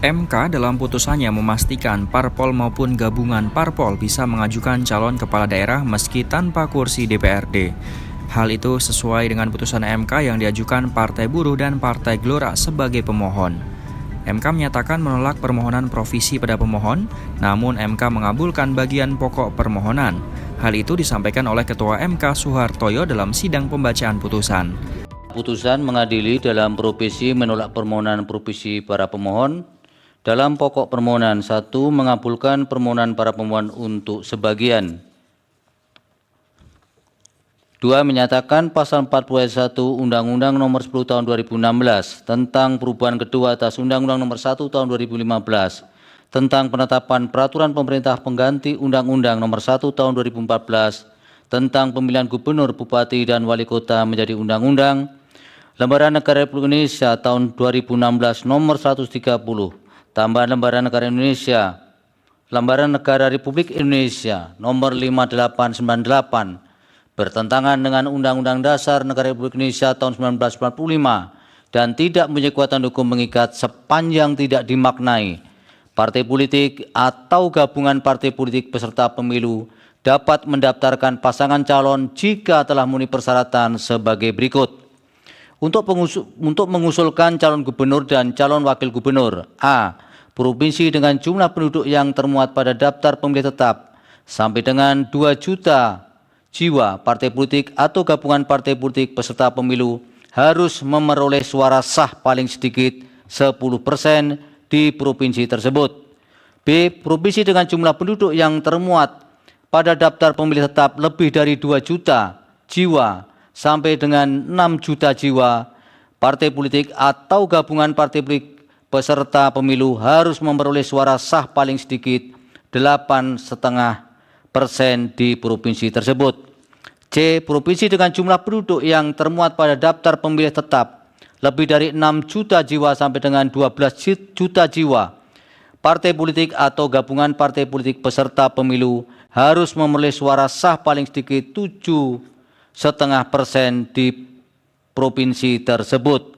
MK dalam putusannya memastikan parpol maupun gabungan parpol bisa mengajukan calon kepala daerah meski tanpa kursi DPRD. Hal itu sesuai dengan putusan MK yang diajukan Partai Buruh dan Partai Gelora sebagai pemohon. MK menyatakan menolak permohonan provisi pada pemohon, namun MK mengabulkan bagian pokok permohonan. Hal itu disampaikan oleh Ketua MK Soehartoyo dalam sidang pembacaan putusan. Putusan mengadili dalam provisi menolak permohonan provisi para pemohon. Dalam pokok permohonan 1 mengabulkan permohonan para pemohon untuk sebagian. 2 menyatakan pasal 40 ayat 1 Undang-Undang Nomor 10 Tahun 2016 tentang perubahan kedua atas Undang-Undang Nomor 1 Tahun 2015 tentang penetapan peraturan pemerintah pengganti Undang-Undang Nomor 1 Tahun 2014 tentang pemilihan gubernur, bupati, dan wali kota menjadi undang-undang. Lembaran Negara Republik Indonesia tahun 2016 Nomor 130 tambahan Lembaran Negara Republik Indonesia Nomor 5898 bertentangan dengan Undang-Undang Dasar Negara Republik Indonesia tahun 1945 dan tidak mempunyai kekuatan hukum mengikat sepanjang tidak dimaknai. Partai politik atau gabungan partai politik peserta pemilu dapat mendaftarkan pasangan calon jika telah memenuhi persyaratan sebagai berikut. Untuk mengusulkan calon gubernur dan calon wakil gubernur, A. Provinsi dengan jumlah penduduk yang termuat pada daftar pemilih tetap sampai dengan 2 juta jiwa, partai politik atau gabungan partai politik peserta pemilu harus memperoleh suara sah paling sedikit 10% di provinsi tersebut. B. Provinsi dengan jumlah penduduk yang termuat pada daftar pemilih tetap lebih dari 2 juta jiwa sampai dengan 6 juta jiwa, partai politik atau gabungan partai politik peserta pemilu harus memperoleh suara sah paling sedikit 8,5% di provinsi tersebut. C. Provinsi dengan jumlah penduduk yang termuat pada daftar pemilih tetap lebih dari 6 juta jiwa sampai dengan 12 juta jiwa, partai politik atau gabungan partai politik peserta pemilu harus memperoleh suara sah paling sedikit 7,5% di provinsi tersebut.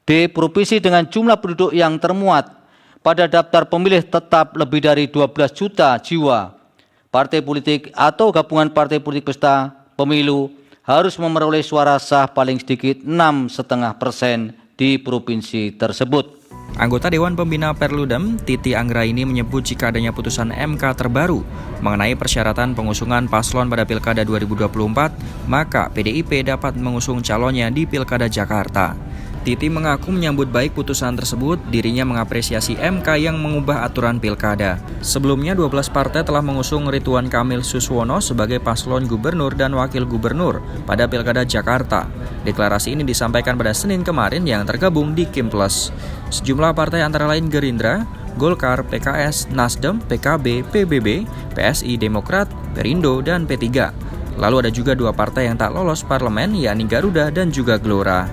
D. Provinsi dengan jumlah penduduk yang termuat pada daftar pemilih tetap lebih dari 12 juta jiwa, partai politik atau gabungan partai politik peserta pemilu harus memperoleh suara sah paling sedikit 6,5% di provinsi tersebut. Anggota Dewan Pembina Perludem, Titi Anggraini menyebut jika adanya putusan MK terbaru mengenai persyaratan pengusungan paslon pada Pilkada 2024, maka PDIP dapat mengusung calonnya di Pilkada Jakarta. Titi mengaku menyambut baik putusan tersebut, dirinya mengapresiasi MK yang mengubah aturan Pilkada. Sebelumnya 12 partai telah mengusung Ridwan Kamil Suswono sebagai paslon gubernur dan wakil gubernur pada Pilkada Jakarta. Deklarasi ini disampaikan pada Senin kemarin yang tergabung di Kim Plus. Sejumlah partai antara lain Gerindra, Golkar, PKS, Nasdem, PKB, PBB, PSI, Demokrat, Perindo, dan P3. Lalu ada juga 2 partai yang tak lolos parlemen, yakni Garuda dan juga Gelora.